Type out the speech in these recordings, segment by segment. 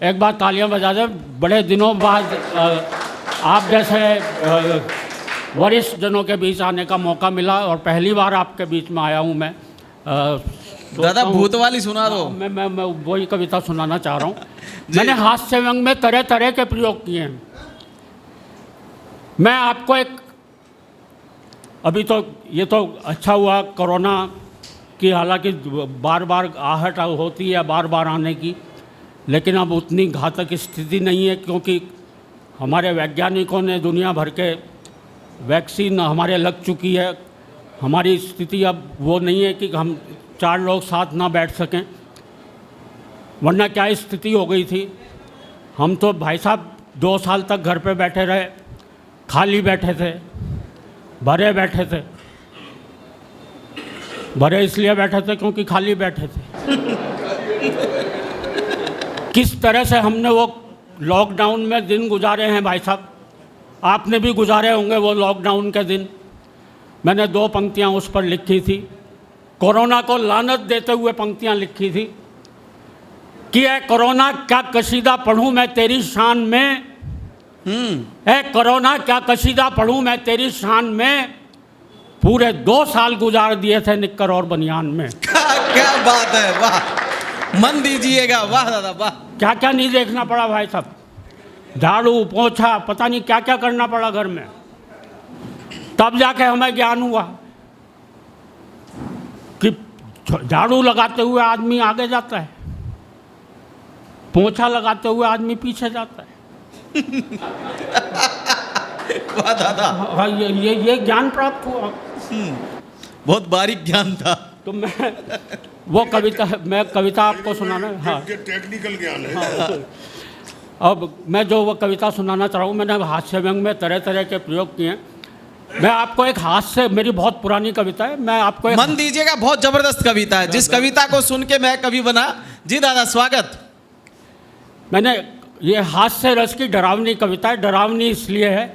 एक बार तालियां बजा दें। बड़े दिनों बाद आप जैसे वरिष्ठ जनों के बीच आने का मौका मिला और पहली बार आपके बीच में आया हूं मैं। दादा भूत वाली सुना दो। मैं वही कविता सुनाना चाह रहा हूँ। मैंने हास्य व्यंग में तरह तरह के प्रयोग किए हैं। मैं आपको एक, अभी तो ये तो अच्छा हुआ कोरोना की, हालांकि बार बार आहट होती है बार बार आने की, लेकिन अब उतनी घातक स्थिति नहीं है, क्योंकि हमारे वैज्ञानिकों ने दुनिया भर के वैक्सीन हमारे लग चुकी है। हमारी स्थिति अब वो नहीं है कि हम 4 लोग साथ ना बैठ सकें, वरना क्या स्थिति हो गई थी। हम तो भाई साहब 2 साल तक घर पे बैठे रहे, खाली बैठे थे, भरे बैठे थे। भरे इसलिए बैठे थे क्योंकि खाली बैठे थे। किस तरह से हमने वो लॉकडाउन में दिन गुजारे हैं भाई साहब, आपने भी गुजारे होंगे वो लॉकडाउन के दिन। मैंने 2 पंक्तियां उस पर लिखी थी, कोरोना को लानत देते हुए पंक्तियां लिखी थी कि ऐ कोरोना क्या कशीदा पढ़ूं मैं तेरी शान में, ऐ कोरोना क्या कशीदा पढ़ूं मैं तेरी शान में, पूरे 2 साल गुजार दिए थे निक्कर और बनियान में। क्या बात है, वाह, मन दीजिएगा, वाह दादा वाह। क्या क्या नहीं देखना पड़ा भाई साहब, झाड़ू पोछा पता नहीं क्या क्या करना पड़ा घर में, तब जाके हमें ज्ञान हुआ कि झाड़ू लगाते हुए आदमी आगे जाता है, पोछा लगाते हुए आदमी पीछे जाता है। वाह दादा, हाँ, ये ज्ञान प्राप्त हुआ। बहुत बारीक ज्ञान था। तो मैं वो कविता आपको सुनाना, हाँ टेक्निकल ज्ञान है। हाँ, अब मैं जो वो कविता सुनाना चाह रहा हूँ, मैंने हास्य व्यंग में तरह तरह के प्रयोग किए हैं। मैं आपको एक हास्य, मेरी बहुत पुरानी कविता है, मैं आपको एक, मन दीजिएगा, बहुत जबरदस्त कविता है, जिस कविता को सुन के मैं कवि बना। जी दादा स्वागत। मैंने ये हास्य रस की डरावनी कविता है। डरावनी इसलिए है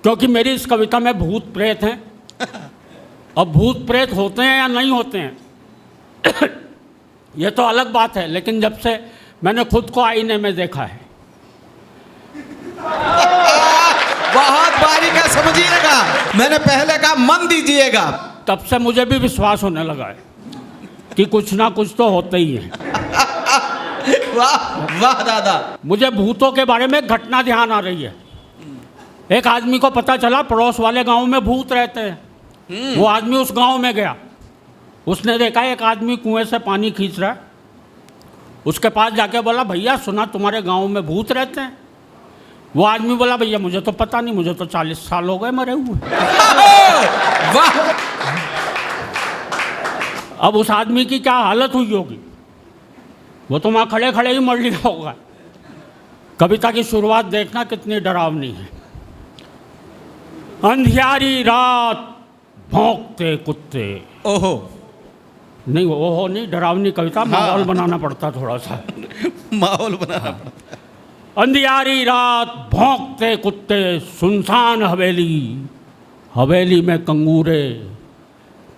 क्योंकि मेरी इस कविता में भूत प्रेत हैं। अब भूत प्रेत होते हैं या नहीं होते हैं ये तो अलग बात है, लेकिन जब से मैंने खुद को आईने में देखा है, बहुत बारीक है, समझिएगा। मैंने पहले कहा मन दीजिएगा, तब से मुझे भी विश्वास होने लगा है कि कुछ ना कुछ तो होते ही है। वाह वाह दादा। मुझे भूतों के बारे में घटना ध्यान आ रही है। एक आदमी को पता चला पड़ोस वाले गांव में भूत रहते हैं। वो आदमी उस गांव में गया, उसने देखा एक आदमी कुएं से पानी खींच रहा है। उसके पास जाके बोला, भैया सुना तुम्हारे गांव में भूत रहते हैं? वो आदमी बोला, भैया मुझे तो पता नहीं, मुझे तो 40 साल हो गए मरे हुए। वाह। अब उस आदमी की क्या हालत हुई होगी, वो तो वहाँ खड़े खड़े ही मर लिया होगा। कविता की शुरुआत देखना कितनी डरावनी है। अंधियारी रात भौंकते कुत्ते, ओहो नहीं ओहो नहीं, डरावनी कविता, माहौल बनाना पड़ता थोड़ा सा। माहौल बनाना पड़ता। अंधियारी रात भौंकते कुत्ते, सुनसान हवेली, हवेली में कंगूरे,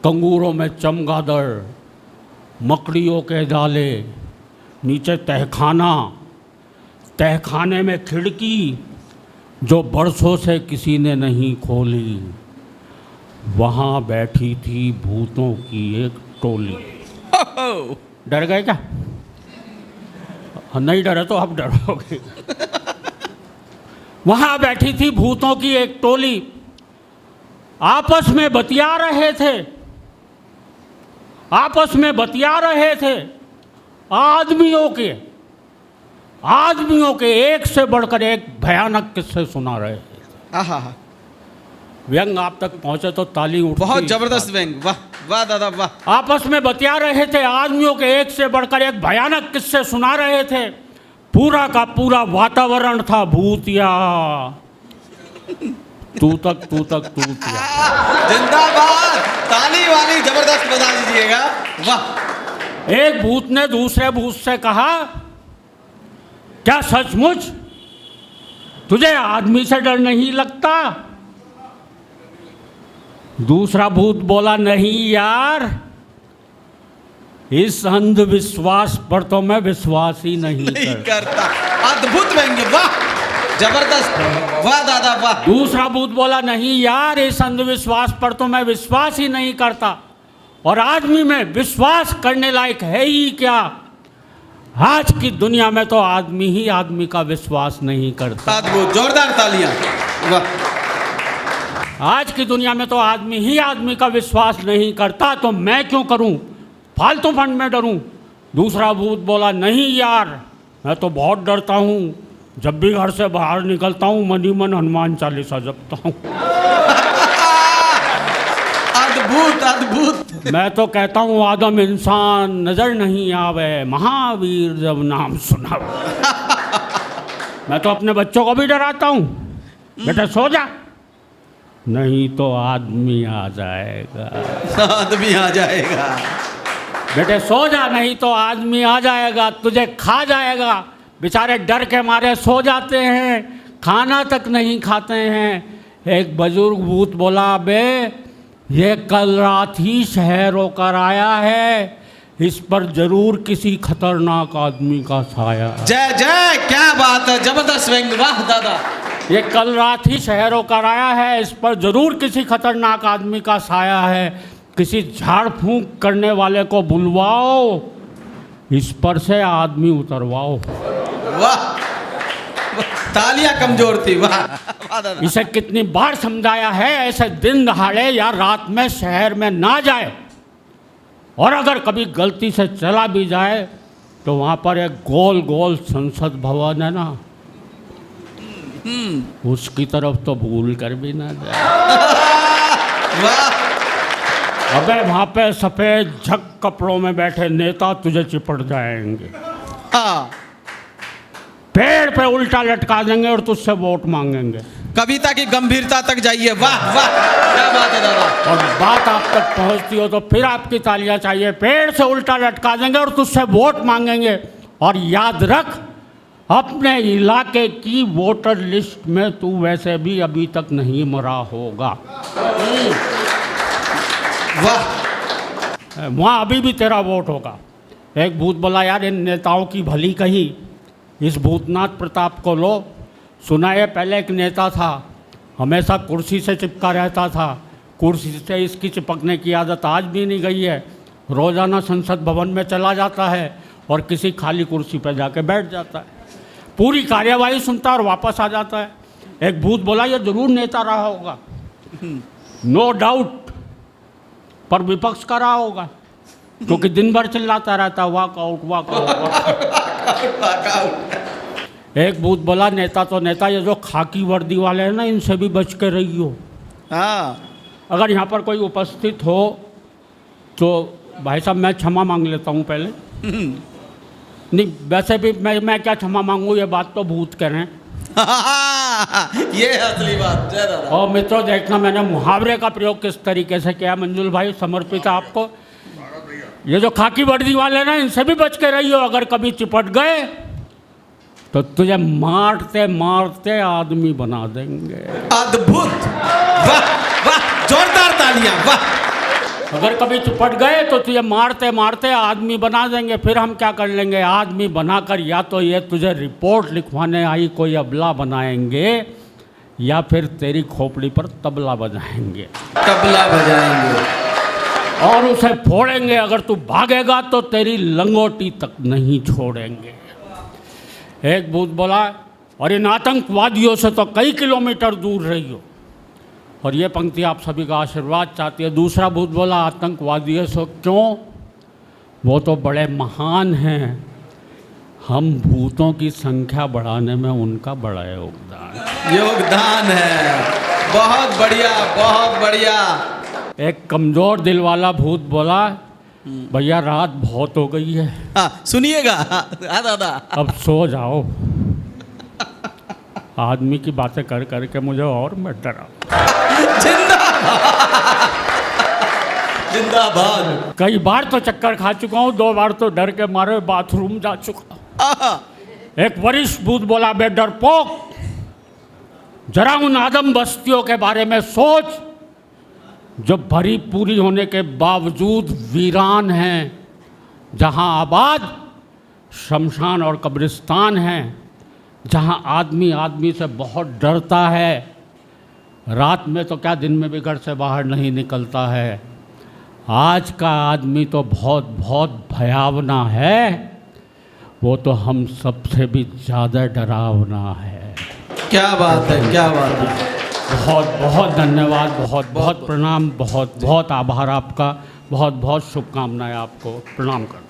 कंगूरों में चमगादड़, मकड़ियों के जाले, नीचे तहखाना, तहखाने में खिड़की जो बरसों से किसी ने नहीं खोली, वहाँ बैठी थी भूतों की एक टोली। डर गए क्या? नहीं डरे तो अब डरोगे। वहाँ बैठी थी भूतों की एक टोली, आपस में बतिया रहे थे, आपस में बतिया रहे थे। आदमियों के एक से बढ़कर एक भयानक किस्से सुना रहे थे। व्यंग आप तक पहुंचे तो ताली उठती। बहुत जबरदस्त व्यंग, वाह वाह दादा वाह। आपस में बतिया रहे थे, आदमियों के एक से बढ़कर एक भयानक किस्से सुना रहे थे। पूरा का पूरा वातावरण था भूतिया, तू तक तूतिया। जिंदाबाद, ताली वाली जबरदस्त बजा दीजिएगा, वाह। एक भूत ने दूसरे भूत से कहा, क्या सचमुच तुझे आदमी से डर नहीं लगता? दूसरा भूत बोला, नहीं यार, इस अंधविश्वास पर तो मैं विश्वास ही नहीं नहीं करता। करता। अद्भुत व्यंग्य, वाह, जबरदस्त, वाह दादा वाह। दूसरा भूत बोला, नहीं यार, इस अंधविश्वास पर तो मैं विश्वास ही नहीं करता, और आदमी में विश्वास करने लायक है ही क्या? आज की दुनिया में तो आदमी ही आदमी का विश्वास नहीं करता। अद्भुत, जोरदार तालियां, वाह। आज की दुनिया में तो आदमी ही आदमी का विश्वास नहीं करता, तो मैं क्यों करूं, फालतू फंड में डरूं? दूसरा भूत बोला, नहीं यार, मैं तो बहुत डरता हूं, जब भी घर से बाहर निकलता हूं मन ही मन हनुमान चालीसा जपता हूं। अद्भुत अद्भुत। मैं तो कहता हूं आदम इंसान नजर नहीं आवे, महावीर जब नाम सुना। मैं तो अपने बच्चों को भी डराता हूं, बेटा सो जा, नहीं तो आदमी आ जाएगा। आदमी आ जाएगा। बेटे सो जा, नहीं तो आदमी आ जाएगा, तुझे खा जाएगा। बेचारे डर के मारे सो जाते हैं, खाना तक नहीं खाते हैं। एक बुजुर्ग भूत बोला, बे ये कल रात ही शहर होकर आया है, इस पर जरूर किसी खतरनाक आदमी का साया है। जय जय, क्या बात है, जबरदस्त व्यंग्य, वाह दादा। ये कल रात ही शहर होकर आया है, इस पर जरूर किसी खतरनाक आदमी का साया है। किसी झाड़ फूंक करने वाले को बुलवाओ, इस पर से आदमी उतरवाओ। वाह, तालियां कमजोर थी, वाह वाह दादा। इसे कितनी बार समझाया है, ऐसे दिन दहाड़े या रात में शहर में ना जाए, और अगर कभी गलती से चला भी जाए तो वहाँ पर एक गोल गोल संसद भवन है ना, उसकी तरफ तो भूल कर भी ना जाए। वाह। अबे वहाँ पे सफ़ेद झक कपड़ों में बैठे नेता तुझे चिपट जाएंगे, हाँ। पेड़ पे उल्टा लटका देंगे और तुझसे वोट मांगेंगे। कविता की गंभीरता तक जाइए, वाह वाह, क्या बात है दादा। और बात आप तक पहुंचती हो तो फिर आपकी तालियां चाहिए। पेड़ से उल्टा लटका देंगे और तुझसे वोट मांगेंगे। और याद रख, अपने इलाके की वोटर लिस्ट में तू वैसे भी अभी तक नहीं मरा होगा। वाह, वहाँ अभी भी तेरा वोट होगा। एक भूत बोला, यार इन नेताओं की भली कही, इस भूतनाथ प्रताप को लो। सुना है पहले एक नेता था, हमेशा कुर्सी से चिपका रहता था, कुर्सी से इसकी चिपकने की आदत आज भी नहीं गई है। रोज़ाना संसद भवन में चला जाता है और किसी खाली कुर्सी पर जाके बैठ जाता है, पूरी कार्यवाही सुनता और वापस आ जाता है। एक भूत बोला, ये जरूर नेता रहा होगा, नो डाउट, पर विपक्ष का रहा होगा, क्योंकि दिन भर चिल्लाता रहता, वॉकआउट वॉकआउट। एक भूत बोला, नेता तो नेता, ये जो खाकी वर्दी वाले हैं ना, इनसे भी बच के रहियो। हाँ। अगर यहाँ पर कोई उपस्थित हो तो भाई साहब मैं क्षमा मांग लेता हूँ पहले। नहीं वैसे भी मैं क्या क्षमा मांगूँ, ये बात तो भूत कह रहे हैं। ये है असली बात, जय दादा। और मित्रों देखना, मैंने मुहावरे का प्रयोग किस तरीके से किया, मंजुल भाई समर्पित है आपको। ये जो खाकी वर्दी वाले ना, इनसे भी बच के रहियो, अगर कभी चिपट गए तो तुझे मारते मारते आदमी बना देंगे। अद्भुत, वाह वाह, जोरदार तालियां, वाह। अगर कभी चिपट गए तो तुझे मारते मारते आदमी बना देंगे। फिर हम क्या कर लेंगे, आदमी बनाकर या तो ये तुझे रिपोर्ट लिखवाने आई कोई अबला बनाएंगे, या फिर तेरी खोपड़ी पर तबला बजाएंगे। तबला बजाएंगे और उसे फोड़ेंगे। अगर तू भागेगा तो तेरी लंगोटी तक नहीं छोड़ेंगे। एक भूत बोला, और इन आतंकवादियों से तो कई किलोमीटर दूर रहियो। और ये पंक्ति आप सभी का आशीर्वाद चाहती है। दूसरा भूत बोला, आतंकवादियों से क्यों, वो तो बड़े महान हैं, हम भूतों की संख्या बढ़ाने में उनका बड़ा योगदान है। बहुत बढ़िया, बहुत बढ़िया। एक कमज़ोर दिल वाला भूत बोला, भैया रात बहुत हो गई है, हाँ सुनिएगा, हाँ दादा, अब सो जाओ। आदमी की बातें कर करके मुझे और मैं डरा। जिंदाबाद, जिंदाबाद। कई बार तो चक्कर खा चुका हूँ, 2 बार तो डर के मारे बाथरूम जा चुका। एक वरिष्ठ भूत बोला, बे डरपोक, जरा उन आदम बस्तियों के बारे में सोच जो भरी पूरी होने के बावजूद वीरान हैं। जहाँ आबाद शमशान और कब्रिस्तान हैं, जहाँ आदमी आदमी से बहुत डरता है, रात में तो क्या दिन में भी घर से बाहर नहीं निकलता है, आज का आदमी तो बहुत बहुत भयावना है, वो तो हम सबसे भी ज़्यादा डरावना है। क्या बात है, क्या बात है। बहुत बहुत धन्यवाद, बहुत बहुत प्रणाम, बहुत बहुत आभार आपका, बहुत बहुत शुभकामनाएं आपको, प्रणाम करता हूं।